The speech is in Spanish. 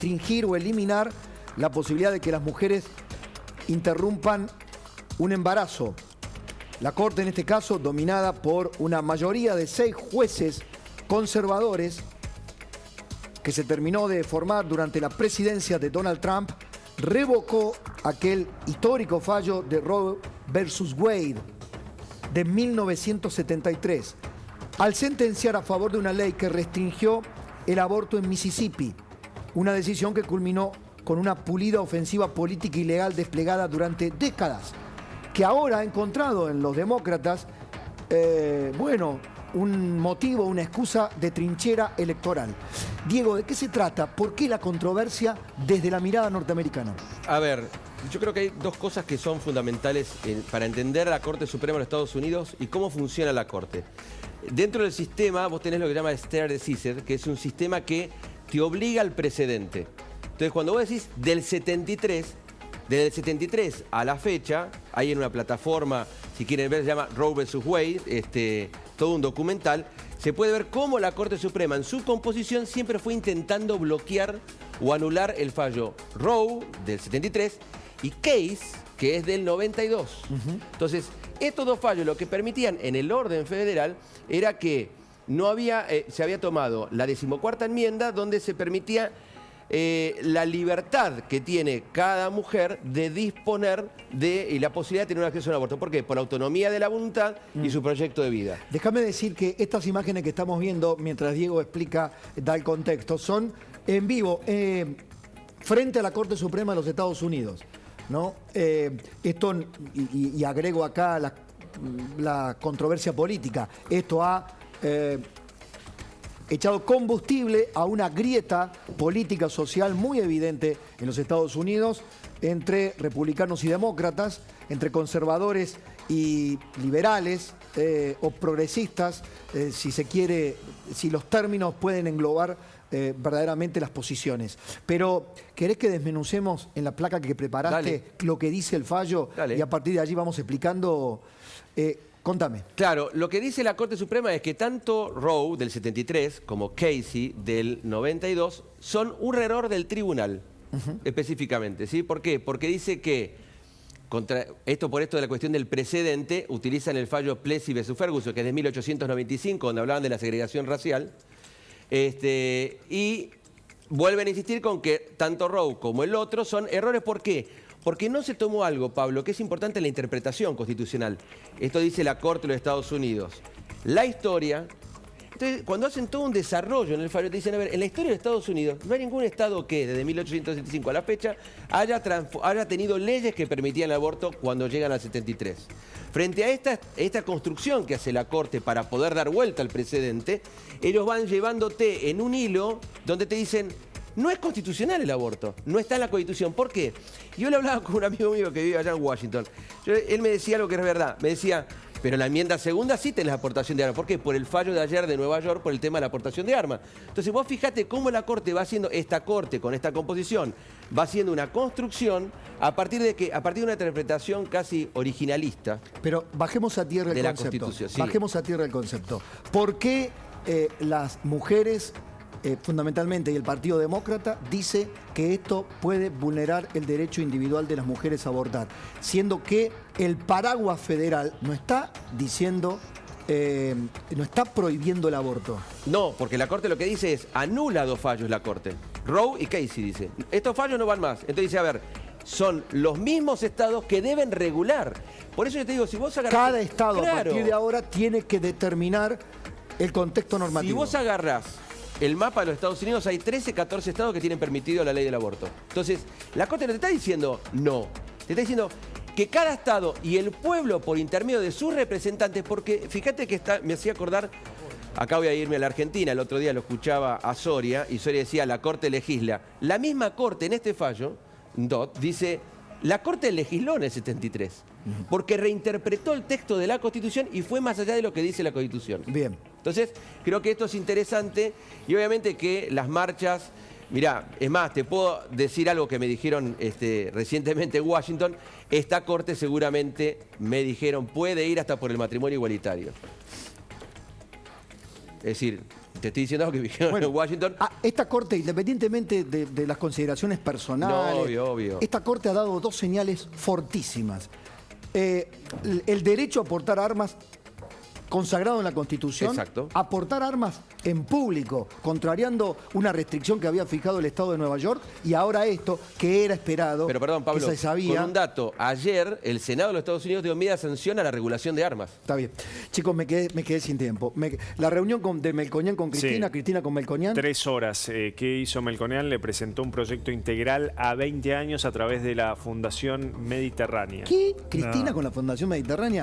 restringir o eliminar la posibilidad de que las mujeres interrumpan un embarazo. La Corte, en este caso, dominada por una mayoría de 6 jueces conservadores, que se terminó de formar durante la presidencia de Donald Trump, revocó aquel histórico fallo de Roe versus Wade de 1973, al sentenciar a favor de una ley que restringió el aborto en Mississippi, una decisión que culminó con una pulida ofensiva política y legal desplegada durante décadas, que ahora ha encontrado en los demócratas, un motivo, una excusa de trinchera electoral. Diego, ¿de qué se trata? ¿Por qué la controversia desde la mirada norteamericana? A ver, yo creo que hay dos cosas que son fundamentales para entender la Corte Suprema de los Estados Unidos y cómo funciona la Corte. Dentro del sistema vos tenés lo que se llama stare decisis, que es un sistema que te obliga al precedente. Entonces, cuando vos decís del 73, desde el 73 a la fecha, hay en una plataforma, si quieren ver, se llama Roe vs. Wade, todo un documental, se puede ver cómo la Corte Suprema en su composición siempre fue intentando bloquear o anular el fallo Roe del 73 y Case, que es del 92. Entonces, estos dos fallos lo que permitían en el orden federal era que no había, se había tomado la 14ª enmienda donde se permitía la libertad que tiene cada mujer de disponer y la posibilidad de tener un acceso a un aborto. ¿Por qué? Por la autonomía de la voluntad y su proyecto de vida. Déjame decir que estas imágenes que estamos viendo, mientras Diego explica, da el contexto, son en vivo, frente a la Corte Suprema de los Estados Unidos, ¿no? Esto, y agrego acá la controversia política, esto ha echado combustible a una grieta política social muy evidente en los Estados Unidos entre republicanos y demócratas, entre conservadores y liberales o progresistas, si se quiere, si los términos pueden englobar verdaderamente las posiciones. Pero, ¿querés que desmenucemos en la placa que preparaste Dale. lo que dice el fallo? Dale. Y a partir de allí vamos explicando... contame. Claro, lo que dice la Corte Suprema es que tanto Roe del 73 como Casey del 92 son un error del tribunal, específicamente, ¿sí? ¿Por qué? Porque dice que, por esto de la cuestión del precedente, utilizan el fallo Plessy vs. Ferguson, que es de 1895, donde hablaban de la segregación racial, y vuelven a insistir con que tanto Roe como el otro son errores. ¿Por qué? Porque no se tomó algo, Pablo, que es importante en la interpretación constitucional. Esto dice la Corte de los Estados Unidos. La historia. Entonces, cuando hacen todo un desarrollo en el fallo, te dicen, a ver, en la historia de Estados Unidos no hay ningún estado que, desde 1875 a la fecha, haya tenido leyes que permitían el aborto cuando llegan al 73. Frente a esta construcción que hace la Corte para poder dar vuelta al precedente, ellos van llevándote en un hilo donde te dicen... No es constitucional el aborto, no está en la Constitución. ¿Por qué? Yo le hablaba con un amigo mío que vive allá en Washington. Él me decía algo que es verdad. Me decía, pero en la enmienda segunda sí tenés la aportación de armas. ¿Por qué? Por el fallo de ayer de Nueva York por el tema de la aportación de armas. Entonces vos fijate cómo la Corte va haciendo, esta Corte con esta composición, va haciendo una construcción a partir de una interpretación casi originalista. Pero bajemos a tierra el concepto. Constitución, sí. Bajemos a tierra el concepto. ¿Por qué las mujeres... fundamentalmente, y el Partido Demócrata dice que esto puede vulnerar el derecho individual de las mujeres a abortar, siendo que el paraguas federal no está diciendo, no está prohibiendo el aborto? No, porque la Corte lo que dice es, anula dos fallos la Corte. Roe y Casey dice, estos fallos no van más. Entonces dice, a ver, son los mismos estados que deben regular. Por eso yo te digo, si vos agarrás... Cada estado, claro, a partir de ahora tiene que determinar el contexto normativo. Si vos agarrás el mapa de los Estados Unidos, hay 13, 14 estados que tienen permitido la ley del aborto. Entonces, la Corte no te está diciendo no. Te está diciendo que cada estado y el pueblo, por intermedio de sus representantes, porque fíjate que me hacía acordar, acá voy a irme a la Argentina, el otro día lo escuchaba a Soria, y Soria decía, la Corte legisla. La misma Corte en este fallo, DOT, dice, la Corte legisló en el 73, porque reinterpretó el texto de la Constitución y fue más allá de lo que dice la Constitución. Bien. Entonces, creo que esto es interesante y obviamente que las marchas... Mirá, es más, te puedo decir algo que me dijeron recientemente en Washington. Esta Corte seguramente, me dijeron, puede ir hasta por el matrimonio igualitario. Es decir, Te estoy diciendo lo que dijeron Bueno, en Washington. Esta corte, independientemente de las consideraciones personales, No, obvio. esta corte ha dado dos señales fortísimas. El derecho a portar armas consagrado en la Constitución, Exacto. a portar armas en público, contrariando una restricción que había fijado el Estado de Nueva York, y ahora esto, que era esperado, Pero perdón, Pablo, que se sabía. con un dato. Ayer el Senado de los Estados Unidos dio media sanción a la regulación de armas. Está bien. Chicos, me quedé sin tiempo. La reunión de Melconian con Cristina, Sí. Cristina con Melconian. 3 horas. ¿Qué hizo Melconian? Le presentó un proyecto integral a 20 años a través de la Fundación Mediterránea. ¿Qué? ¿Cristina con la Fundación Mediterránea?